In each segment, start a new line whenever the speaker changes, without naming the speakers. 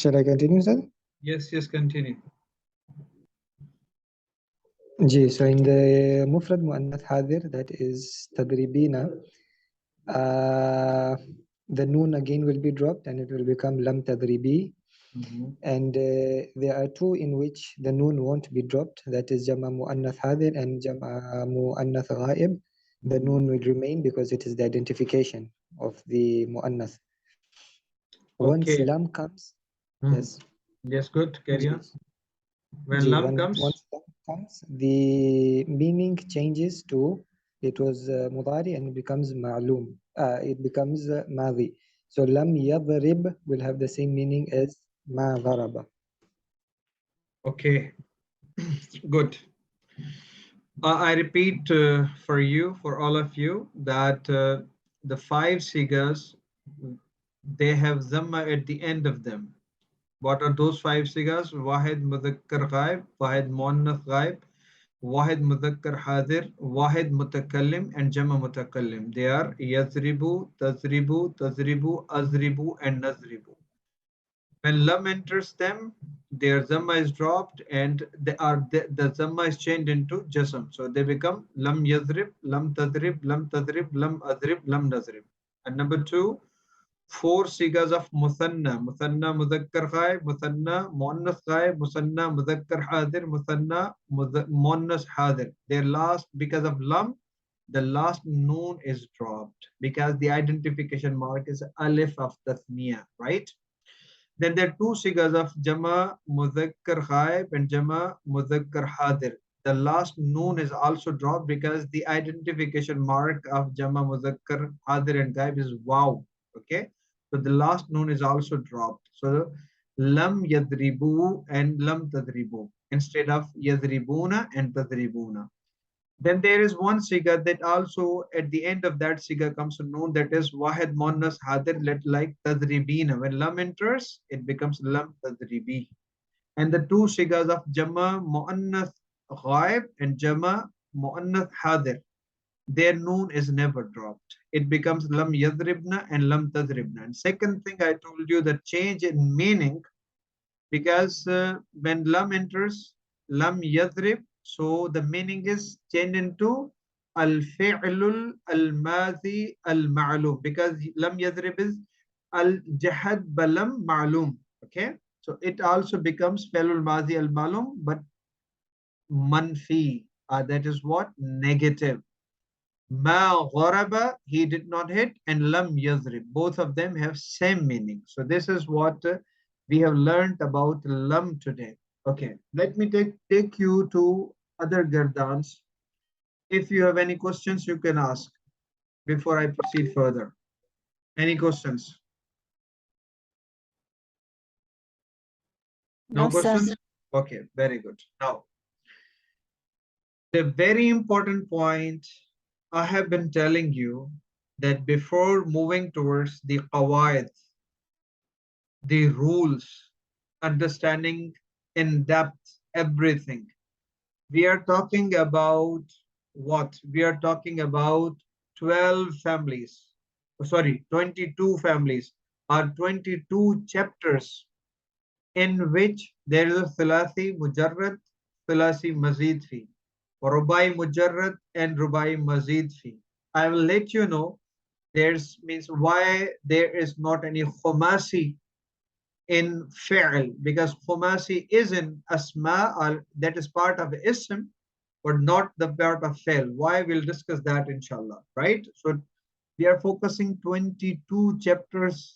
Shall I continue, sir?
Yes, continue.
So in the Mufrad Muannath Hadir, that is Tadribina, the noon again will be dropped and it will become Lam Tadribi. And there are two in which the noon won't be dropped, that is Jama Muannath Hadir and Jama Muannath Ghaib. The noon will remain because it is the identification of the Muannath. Once Lam comes, yes.
Yes, good. Carry on. When
Once
lam
lam comes, the meaning changes to, it was mudari and it becomes ma'loom. It becomes madhi. So lam yadrib will have the same meaning as ma dharaba.
Okay, good. I repeat for you, for all of you, that the 5 sigas, they have zamma at the end of them. What are those 5 sigas? Wahid mudhakkar ghaib, wahid muannath ghaib, wahid mudhakkar hadir, wahid mutakallim, and jama mutakallim. They are yazribu, tazribu, azribu, and nazribu. When lam enters them, their zamma is dropped and the zamma is changed into jasm. So they become lam yazrib, lam tadrib, lam azrib, lam nazrib. And number 2, 4 sigas of musanna mudhakkar ghaib, musanna muannas ghaib, musanna mudhakkar hadir, musanna muannas hadir. Their last, because of lam, the last noon is dropped because the identification mark is alif of tasniya, right? Then there are 2 sigas of Jama Mudhakkar Ghaib and Jama Mudhakkar Hadir. The last noon is also dropped because the identification mark of Jama Mudhakkar Hadir and Ghaib is wow. Okay, so the last noon is also dropped. So Lam Yadribu and Lam Tadribu instead of Yadribuna and Tadribuna. Then there is one siga that also at the end of that siga comes to noon, that is Wahid Monnas Hadir, like Tadribina. When Lam enters, it becomes Lam Tadribi. And the 2 sigas of Jama Muannath Ghaib and Jama Muannath Hadir, their noon is never dropped. It becomes Lam Yadribna and Lam Tadribna. And second thing I told you, the change in meaning, because when Lam enters, Lam Yadrib, so the meaning is changed into al-fi'lul al-madhi al-ma'lum, because lam yadrib is al-jahad balam ma'lum. Okay, so it also becomes fi'lul madhi al-ma'lum, but manfi, that is what? Negative. Ma gharaba, he did not hit, and lam yadrib, both of them have same meaning. So this is what we have learned about lam today. Okay, let me take you to other gardans. If you have any questions, you can ask before I proceed further. Any questions? No questions? Sir. Okay, very good. Now, the very important point I have been telling you, that before moving towards the qawaid, the rules, understanding in depth everything, we are talking about what? We are talking about 12 families. Oh, sorry, 22 families or 22 chapters in which there is a Thalathi Mujarrad, Thalathi Mazid fi, Rubai Mujarrad and Rubai Mazid fi. I will let you know there's means why there is not any Khumasi in Fi'l, because Khumasi is in Asma, or that is part of Ism, but not the part of Fi'l. Why? We'll discuss that inshallah, right? So we are focusing 22 chapters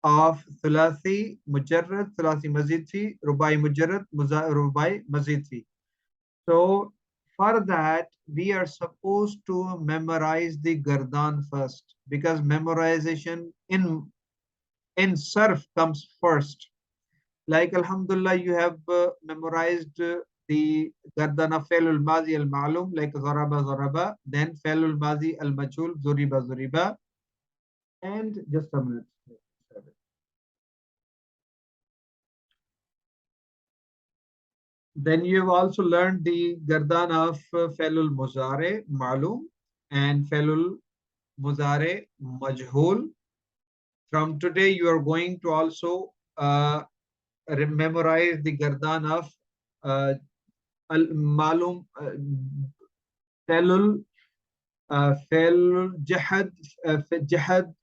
of Thulathi Mujarrad, Thulathi Mazid fi, Rubai Mujarrad, Rubai Mazid fi. So for that, we are supposed to memorize the Gardan first, because memorization in Sarf comes first. Like Alhamdulillah, you have memorized the Gardana Failul Mazi al Ma'lum, like Zaraba Zaraba, then Failul Mazi al Majhul, Zuriba Zuriba, and just a minute. Then you have also learned the Gardan of Failul Muzare Ma'lum and Failul Muzare Majhul. From today, you are going to also memorize the gardan of al-malum, felul, felul jahad, jahad,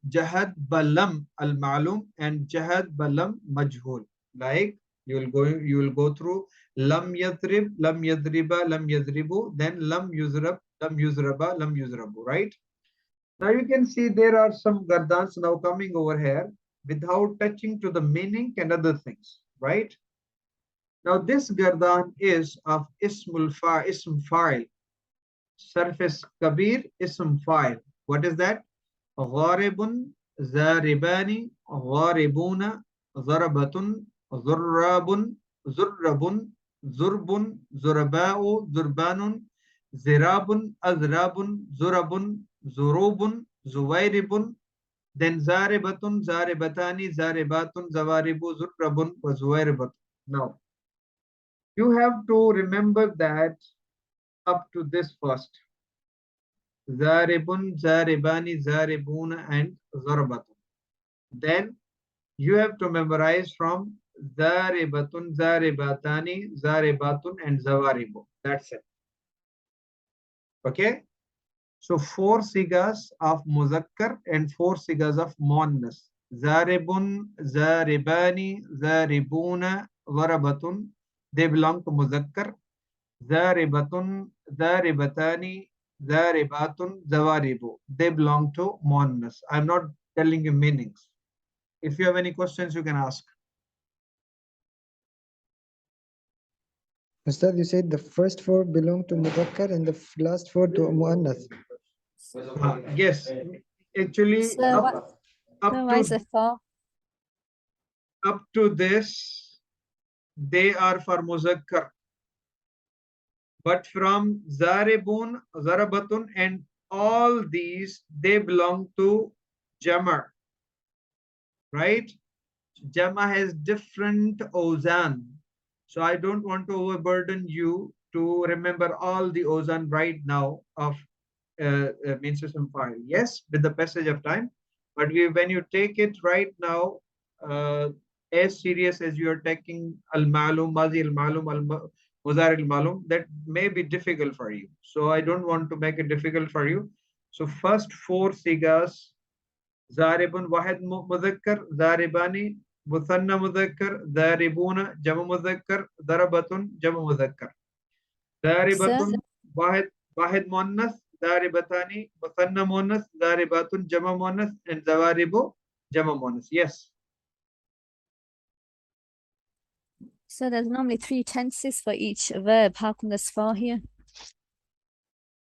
jahad balam al-malum, and jahad balam majhul. Like you will go through lam yadrib, lam yadriba, lam yadribu, then lam yuzrab, lam yuzraba, lam yuzrabu, right? Now you can see there are some gardans now coming over here without touching to the meaning and other things, right? Now this gardan is of ism fa'il, surface kabir, ism fa'il. What is that? Gharibun, zaribani, gharibuna, zarabatun, zurrabun, zurrabun, zurbun, zuraba'u, zurbanun, zirabun, azrabun, zurabun, zurubun, zuwairibun, then zaribatun, zaribatani, zaribatun, zawaribu, zurrabun, wa zuwairibatun. Now, you have to remember that up to this first. Zaribun, zaribani, zaribuna, and zarabatun. Then you have to memorize from zaribatun, zaribatani, zaribatun, and zawaribu. That's it. Okay? So 4 sigas of muzakkar and 4 sigas of muannas. Zaribun, zaribani, zaribuna, zarabatun. They belong to muzakkar. Zaribatun, zaribatani, zaribatun, zawaribu. They belong to muannas. I'm not telling you meanings. If you have any questions, you can ask.
Ustad, you said the first 4 belong to Mudhakkar and the last 4 to Muannath.
Yes, actually,
So why is it 4?
Up to this, they are for muzakkar. But from zaribun, zarabatun, and all these, they belong to jama. Right? Jama has different ozan. So I don't want to overburden you to remember all the ozan right now of main system file. Yes, with the passage of time. But when you take it right now, as serious as you are taking al-malum, mazi al-malum, muzar al-malum, that may be difficult for you. So I don't want to make it difficult for you. So first 4 sigas, zaribun wahid mudhakkar, zaribani muthanna mudhakkar, zaribuna jama mudhakkar, darabatun jama mudhakkar. Zaribatun wahid muannas, zaribatani muthanna muannas, zaribatun jama muannas, and zawaribu jama muannas. Yes.
So there's normally 3 tenses for each verb. How come there's 4 here?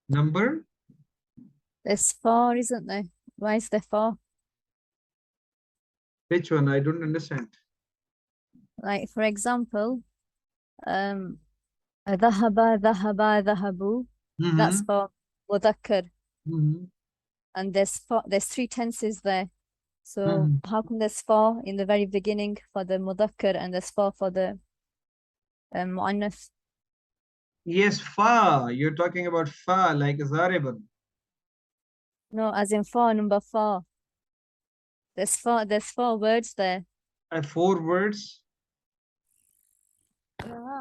Number?
There's 4, isn't there? Why is there 4?
Which one? I don't understand.
Like, for example, dhahaba, dhahaba, dhahabu. That's for mudhakkar. And there's 3 tenses there. So how come there's 4 in the very beginning for the mudhakkar and there's 4 for the muannath?
Yes, fa. You're talking about fa, like zaribun.
No, as in 4, number 4. There's 4 words there.
4 words.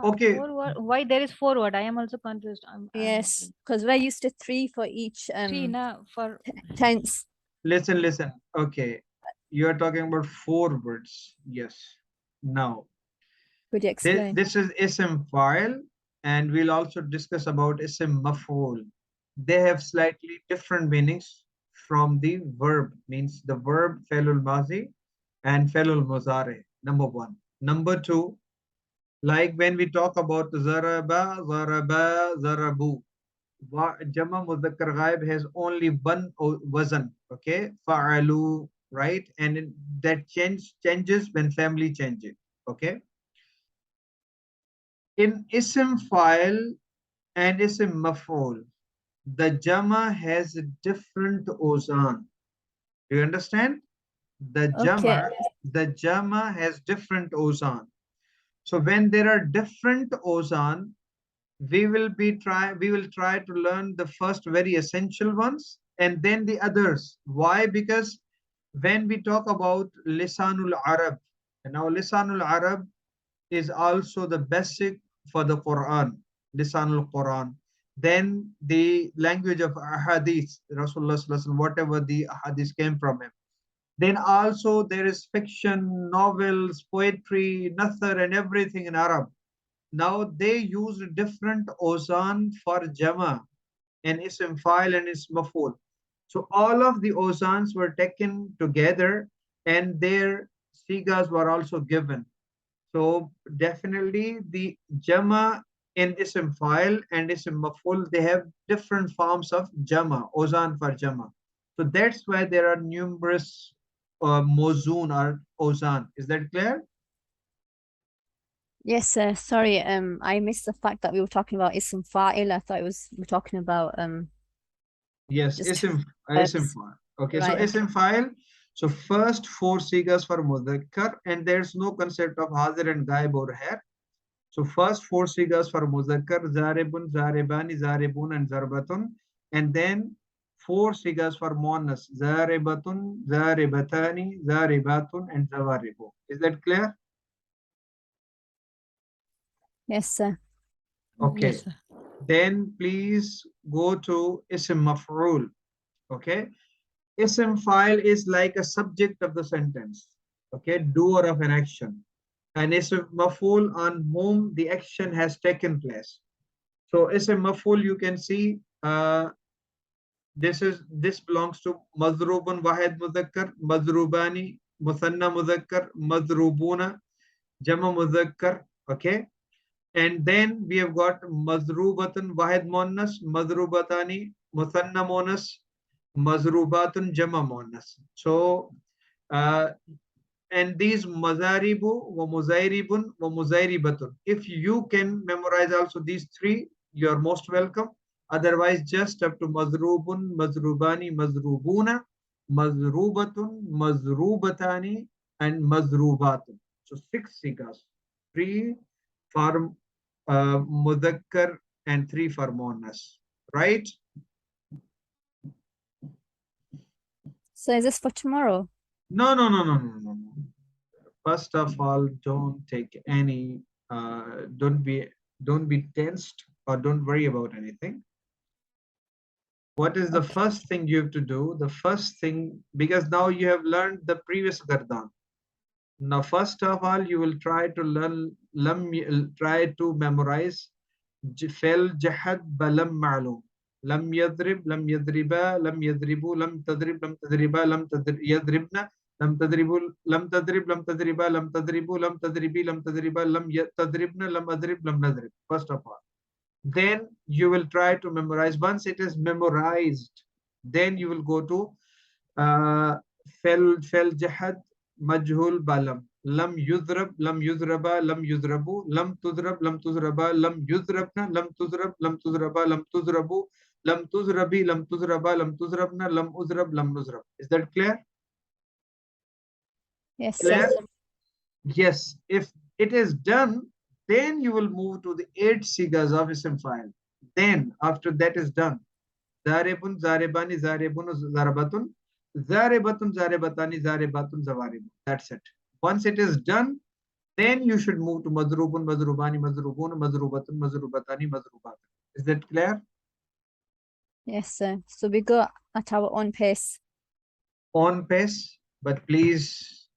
Okay.
Why there is 4 word? I am also confused.
Yes, because we're used to 3 for each
3 now for
tense.
Listen. Okay. You are talking about 4 words. Yes. Now,
could you explain?
This is ism fa'il, and we'll also discuss about ism maf'ul. They have slightly different meanings from the verb, means the verb felul mazi and felul muzare, number 1. Number 2, like when we talk about zaraba, zaraba, zarabu, jama mudhakkar ghaib has only one wazan, okay, fa'alu, right? And that changes when family changes, okay? In ism fa'il and ism maf'ul, the jama has a different ozan. Do you understand? The jama has different ozan. So when there are different ozan, we will try to learn the first very essential ones and then the others. Why? Because When we talk about Lisanul Arab, and now Lisanul Arab is also the basic for the Quran, Lisanul Quran. Then the language of Ahadith, Rasulullah Sallallahu Alaihi Wasallam, whatever the Ahadith came from him. Then also there is fiction, novels, poetry, nathar, and everything in Arab. Now they use different ozan for Jama and Ism File and Ism Maf'ul. So all of the ozans were taken together and their sigas were also given. So definitely the Jama in Ism File and Ism Maf'ul, they have different forms of Jama, ozan for Jama. So that's why there are numerous mozun or ozan. Is that clear?
Yes, sir. Sorry, I missed the fact that we were talking about ism fa'il. I thought we were talking about
Yes,
just
ism
verbs.
file. Okay,
Right,
so
okay.
ism file. So first 4 sigas for mudhakkar, and there's no concept of hazir and ghaib over here. So first 4 sigas for mudhakkar, zaribun, zaribani, zaribun, and zarbatun, and then 4 sigas for muannas, zaribatun, zaribatani, zaribatun, and zawaribu. Is that clear?
Yes, sir.
Okay.
Yes, sir.
Then please go to ism maf'ul. Okay. Ism file is like a subject of the sentence. Okay, doer of an action. And ism maf'ul on whom the action has taken place. So ism maf'ul, you can see this belongs to madrubun wahid mudhakkar, madrubani, muthanna mudhakkar, madrubuna, jama mudhakkar. Okay. And then we have got madrubatun wahid muannas, madrubatani, muthanna muannas, mazrubatun jama muannas. So and these mazaribu wa muzairibun wa muzairibatun. If you can memorize also these three, you are most welcome. Otherwise, just up to mazrubun, mazrubani, mazrubuna, mazrubatun, mazrubatani, and mazrubatun. So 6 sigas, 3 for mudhakkar and 3 for muannas, right?
So is this for tomorrow?
No. First of all, don't take any, don't be tensed or don't worry about anything. What is the first thing you have to do? The first thing, because now you have learned the previous gardan. Now, first of all, you will try to learn, try to memorize fel jahad balam ma'lum. Lam yadrib, lam yadriba, lam yadribu, lam tadrib, lam tadriba, lam yadribna, lam tadribu, lam tadrib, lam tadriba, lam tadribu, lam tadribi, lam tadriba, lam tadribna, lam adrib, lam nadrib. First of all. Then you will try to memorize. Once it is memorized, then you will go to fel jahad majhul balam. Lam yudrab, lam yudraba, lam yudrabu, lam tudrab, lam tudraba, lam yudrabna, lam tudrab, lam tudraba, lam tudrabu, lam tuzrabi, lam tuzraba, lam tuzrabna, lam uzrab, lam nuzrab. Is that clear?
Yes,
Clear?
sir.
Yes. If it is done, then you will move to the 8 sigas of ism file. Then after that is done, zaribun, zaribani, zaribun, zarabatun, zaribatun, zaribatani, zaribatun, zawaribun. That's it. Once it is done, then you should move to madrubun, madrubani, madrubun, madrubatun, madrubatani, madrubatun. Is that clear?
Yes, sir. So we go at our own pace.
On pace, but please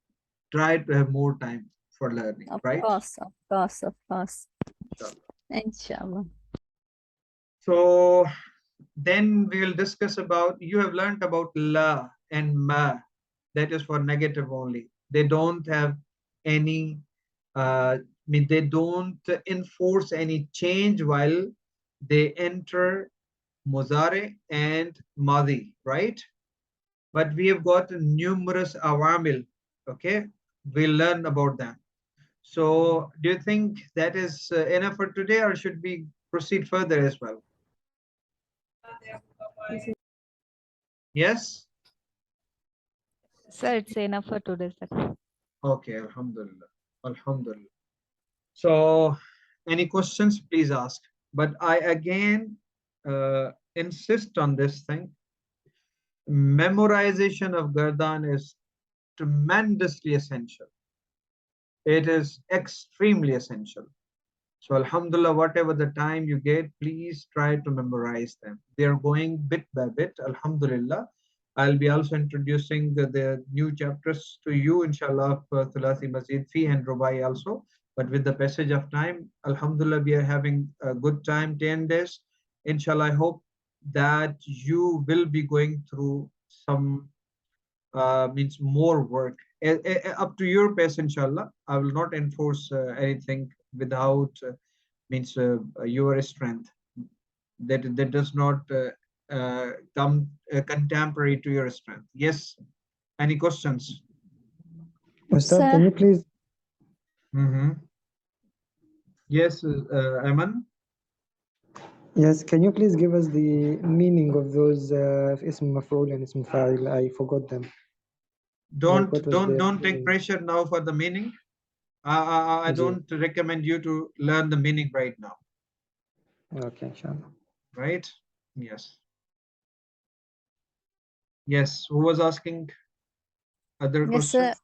try to have more time for learning,
Of
right?
course, of course, of course.
Inshallah.
Inshallah.
So then we will discuss about, you have learned about la and ma, that is for negative only. They don't have any, they don't enforce any change while they enter muzare and madi, right? But we have got numerous awamil, okay? We'll learn about them. So do you think that is enough for today, or should we proceed further as well? Yes?
Sir, it's enough for today, sir.
Okay, alhamdulillah. Alhamdulillah. So any questions, please ask. But I again insist on this thing. Memorization of Gardan is tremendously essential. It is extremely essential. So alhamdulillah, whatever the time you get, please try to memorize them. They are going bit by bit, alhamdulillah. I'll be also introducing the new chapters to you, inshallah, for Thulathi Masjid Fi and Rubai also. But with the passage of time, alhamdulillah, we are having a good time, 10 days. Inshallah, I hope that you will be going through some means more work up to your pace, inshallah. I will not enforce anything without means your strength. That does not come contemporary to your strength. Yes. Any questions?
Ustad, can you please?
Yes, Ayman.
Yes, can you please give us the meaning of those ism maf'ul and ism fa'il? I forgot them.
Don't take pressure now for the meaning. I don't recommend you to learn the meaning right now.
Okay, inshallah.
Right? Yes. Yes. Who was asking other questions?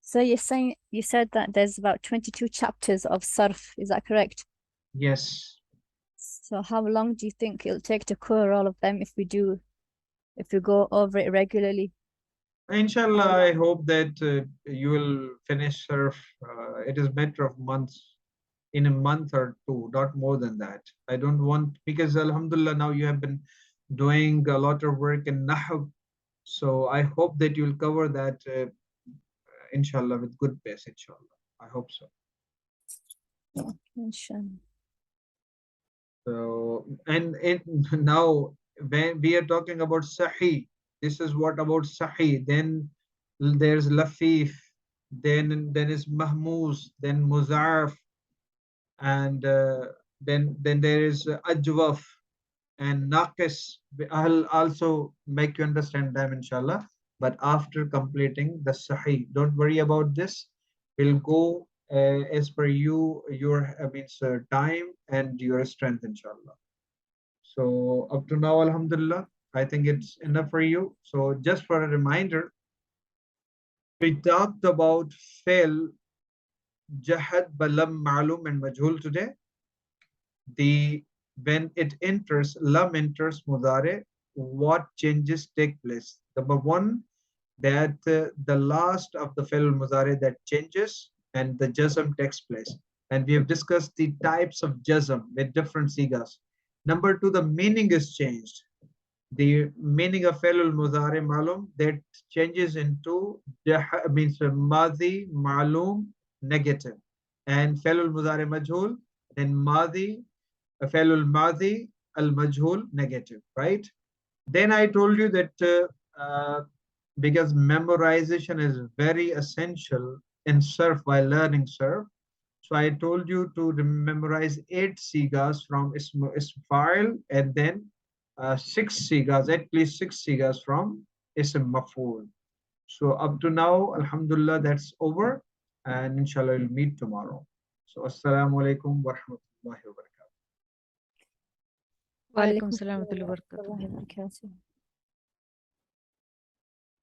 So you said that there's about 22 chapters of Sarf. Is that correct?
Yes.
So how long do you think it'll take to cover all of them if we go over it regularly?
Inshallah, I hope that you will finish Sarf. It is a matter of months, in a month or two, not more than that. I don't want, because alhamdulillah, now you have been doing a lot of work in Nahw. So I hope that you'll cover that, inshallah, with good pace, inshallah. I hope so.
Inshallah.
So, and now when we are talking about Sahih, this is what about Sahih. Then there's Lafif, then is Mahmuz, then Muzarf, and then there is Ajwaf and Naqis. I'll also make you understand them, inshallah. But after completing the Sahih, don't worry about this. We'll go as per your time and your strength, inshallah. So up to now, alhamdulillah, I think it's enough for you. So just for a reminder, we talked about fail, jahad, balam, ma'lum, and majhul today. When it enters, lam enters mudare, what changes take place? Number one, that the last of the fail mudare that changes and the jazm takes place. And we have discussed the types of jazm with different sigas. Number two, the meaning is changed. The meaning of fail mudare malum that changes into means madi malum negative, and fail mudare majhul then madi fail madi al majhul negative, right? Then I told you that because memorization is very essential in Sarf while learning Sarf. So I told you to memorize 8 sigas from ism fa'il, and then 6 sigas, at least 6 sigas from ism maf'ul. So up to now, alhamdulillah, that's over, and inshallah we'll meet tomorrow. So assalamu alaikum wa rahmatullahi wa barakatuh.
Wa alaikum salam wa rahmatullahi wa barakatuh.